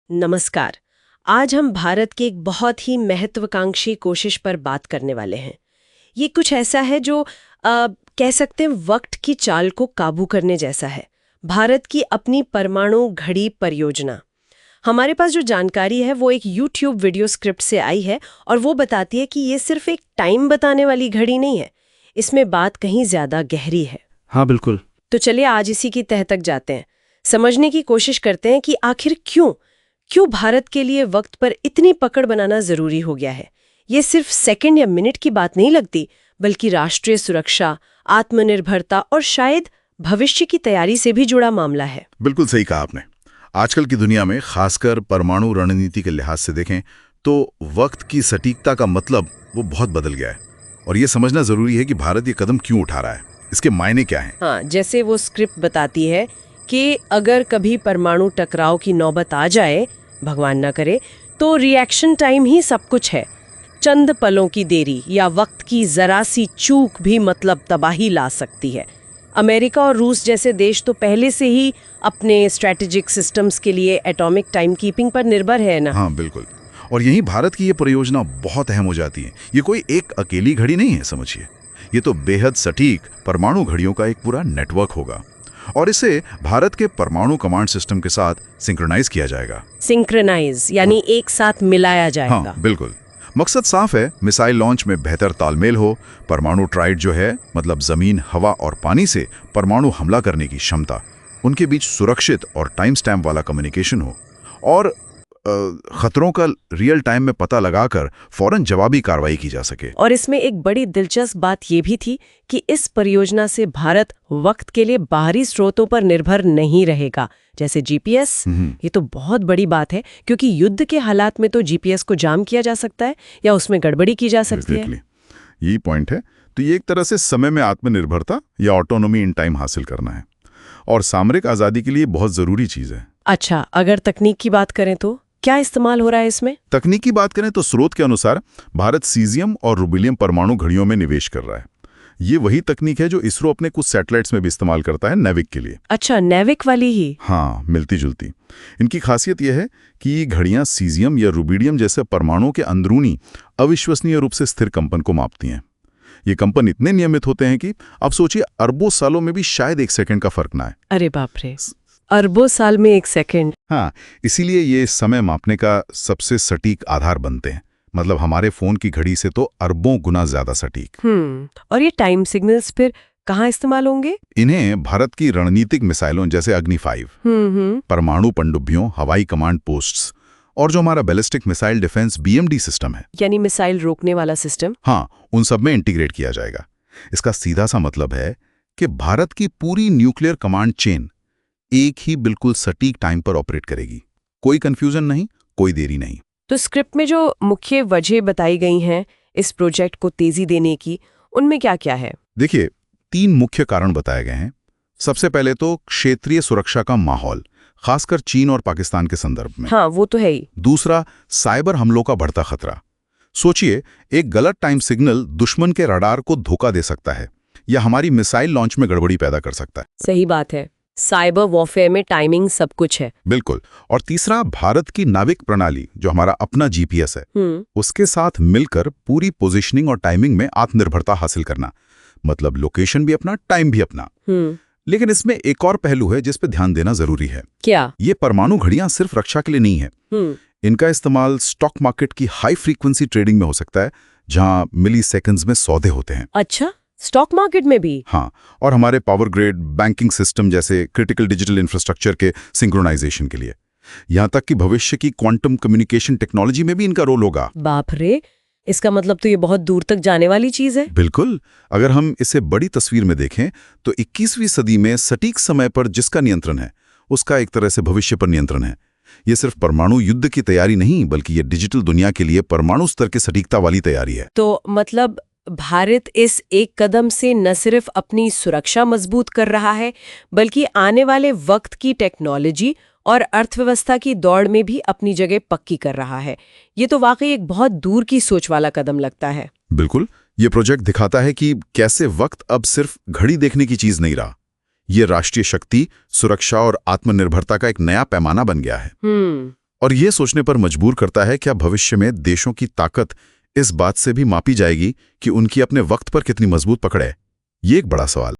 नमस्कार। आज हम भारत की एक बहुत ही महत्वाकांक्षी कोशिश पर बात करने वाले हैं। ये कुछ ऐसा है जो कह सकते हैं वक्त की चाल को काबू करने जैसा है। भारत की अपनी परमाणु घड़ी परियोजना। हमारे पास जो जानकारी है वो एक YouTube वीडियो स्क्रिप्ट से आई है और वो बताती है कि ये सिर्फ एक टाइम बताने वाली घड़ी नहीं है, इसमें बात कहीं ज्यादा गहरी है। हाँ बिल्कुल। तो चलिए आज इसी की तह तक जाते हैं, समझने की कोशिश करते हैं कि आखिर क्यों भारत के लिए वक्त पर इतनी पकड़ बनाना जरूरी हो गया है। ये सिर्फ सेकंड या मिनट की बात नहीं लगती, बल्कि राष्ट्रीय सुरक्षा, आत्मनिर्भरता और शायद भविष्य की तैयारी से भी जुड़ा मामला है। बिल्कुल सही कहा आपने। आजकल की दुनिया में खासकर परमाणु रणनीति के लिहाज से देखें तो वक्त की सटीकता का मतलब वो बहुत बदल गया है और ये समझना जरूरी है कि भारत ये कदम क्यों उठा रहा है, इसके मायने क्या हैं। हाँ, जैसे वो स्क्रिप्ट बताती है कि अगर कभी परमाणु टकराव की नौबत आ जाए, भगवान ना करे, तो रिएक्शन टाइम ही सब कुछ है। चंद पलों की देरी या वक्त की जरा सी चूक भी मतलब तबाही ला सकती है। अमेरिका और रूस जैसे देश तो पहले से ही अपने स्ट्रेटेजिक सिस्टम्स के लिए एटॉमिक टाइम कीपिंग पर निर्भर है ना। हाँ बिल्कुल। और यहीं भारत की ये परियोजना बहुत अहम हो जाती है। ये कोई एक अकेली घड़ी नहीं है, समझिए। ये तो बेहद सटीक परमाणु घड़ियों का एक पूरा नेटवर्क होगा और इसे भारत के परमाणु कमांड सिस्टम के साथ सिंक्रोनाइज किया जाएगा। सिंक्रोनाइज यानी एक साथ मिलाया जाएगा। हाँ बिल्कुल। मकसद साफ है, मिसाइल लॉन्च में बेहतर तालमेल हो, परमाणु ट्राइड जो है मतलब जमीन, हवा और पानी से परमाणु हमला करने की क्षमता, उनके बीच सुरक्षित और टाइम स्टैम्प वाला कम्युनिकेशन हो और खतरों का रियल टाइम में पता लगाकर फौरन जवाबी कार्रवाई की जा सके। और इसमें एक बड़ी दिलचस्प बात यह भी थी कि इस परियोजना से भारत वक्त के लिए बाहरी स्रोतों पर निर्भर नहीं रहेगा, जैसे जीपीएस। ये तो बहुत बड़ी बात है क्योंकि युद्ध के हालात में तो जीपीएस को जाम किया जा सकता है या उसमें गड़बड़ी की जा सकती है। यही पॉइंट है। तो ये एक तरह से समय में आत्मनिर्भरता या ऑटोनोमी इन टाइम हासिल करना है और सामरिक आजादी के लिए बहुत जरूरी चीज है। अच्छा, अगर तकनीक की बात करें तो क्या इस्तेमाल हो रहा है इसमें? तकनीक की बात करें तो स्रोत के अनुसार भारत सीजियम और रुबिलियम परमाणु घड़ियों में निवेश कर रहा है। ये वही तकनीक है जो इसरो अपने कुछ सैटेलाइट्स में भी इस्तेमाल करता है, नेविक के लिए। अच्छा, नेविक वाली ही? हाँ, मिलती जुलती। इनकी खासियत यह है कि ये घड़ियां सीजियम या रुबिडियम जैसे परमाणुओं के अंदरूनी अविश्वसनीय रूप से स्थिर कंपन को मापती हैं। ये कंपन इतने नियमित होते हैं कि अब सोचिए अरबों सालों में भी शायद 1 सेकंड का फर्क ना है। अरे बाप रे, अरबों साल में 1 सेकंड। हाँ, इसीलिए ये समय मापने का सबसे सटीक आधार बनते हैं। मतलब हमारे फोन की घड़ी से तो अरबों गुना ज्यादा सटीक। और ये टाइम सिग्नल्स फिर कहाँ इस्तेमाल होंगे? इन्हें भारत की रणनीतिक मिसाइलों जैसे अग्नि 5, परमाणु पनडुब्बियों, हवाई कमांड पोस्ट्स और जो हमारा ballistic missile defence BMD system है, यानी मिसाइल रोकने वाला सिस्टम, हाँ, उन सब में इंटीग्रेट किया जाएगा। इसका सीधा सा मतलब है कि भारत की पूरी न्यूक्लियर कमांड चेन एक ही बिल्कुल सटीक टाइम पर ऑपरेट करेगी। कोई कंफ्यूजन नहीं, कोई देरी नहीं। तो स्क्रिप्ट में जो मुख्य वजह बताई गई हैं इस प्रोजेक्ट को तेजी देने की, उनमें क्या क्या है? देखिए, 3 मुख्य कारण बताए गए हैं। सबसे पहले तो क्षेत्रीय सुरक्षा का माहौल, खासकर चीन और पाकिस्तान के संदर्भ में। हाँ, वो तो है ही। दूसरा, साइबर हमलों का बढ़ता खतरा। सोचिए, एक गलत टाइम सिग्नल दुश्मन के रडार को धोखा दे सकता है या हमारी मिसाइल लॉन्च में गड़बड़ी पैदा कर सकता है। सही बात है, साइबर वॉरफेयर में टाइमिंग सब कुछ है। बिल्कुल। और तीसरा, भारत की नाविक प्रणाली जो हमारा अपना GPS है, उसके साथ मिलकर पूरी पोजीशनिंग और टाइमिंग में आत्मनिर्भरता हासिल करना। मतलब लोकेशन भी अपना, टाइम भी अपना। लेकिन इसमें एक और पहलू है जिस पे ध्यान देना जरूरी है। क्या? ये परमाणु घड़ियां सिर्फ रक्षा के लिए नहीं है। इनका इस्तेमाल स्टॉक मार्केट की हाई फ्रीक्वेंसी ट्रेडिंग में हो सकता है, जहां मिली सेकेंड्स में सौदे होते हैं। अच्छा, स्टॉक मार्केट में भी? हाँ, और हमारे पावर ग्रिड, बैंकिंग सिस्टम जैसे क्रिटिकल डिजिटल इंफ्रास्ट्रक्चर के सिंक्रोनाइजेशन के लिए। यहां तक कि भविष्य की क्वांटम कम्युनिकेशन टेक्नोलॉजी में भी इनका रोल होगा। बाप रे, इसका मतलब तो ये बहुत दूर तक जाने वाली चीज है। बिल्कुल। अगर हम इसे बड़ी तस्वीर में देखें तो 21वीं सदी में सटीक समय पर जिसका नियंत्रण है, उसका एक तरह से भविष्य पर नियंत्रण है। ये सिर्फ परमाणु युद्ध की तैयारी नहीं, बल्कि ये डिजिटल दुनिया के लिए परमाणु स्तर की सटीकता वाली तैयारी है। तो मतलब भारत इस एक कदम से न सिर्फ अपनी सुरक्षा मजबूत कर रहा है, बल्कि आने वाले वक्त की टेक्नोलॉजी और अर्थव्यवस्था की दौड़ में भी अपनी जगह पक्की कर रहा है। ये तो वाकई एक बहुत दूर की सोच वाला कदम लगता है। बिल्कुल। ये प्रोजेक्ट दिखाता है कि कैसे वक्त अब सिर्फ घड़ी देखने की चीज नहीं रहा। ये राष्ट्रीय शक्ति, सुरक्षा और आत्मनिर्भरता का एक नया पैमाना बन गया है। और ये सोचने पर मजबूर करता है क्या भविष्य में देशों की ताकत इस बात से भी मापी जाएगी कि उनकी अपने वक्त पर कितनी मजबूत पकड़ है। ये एक बड़ा सवाल।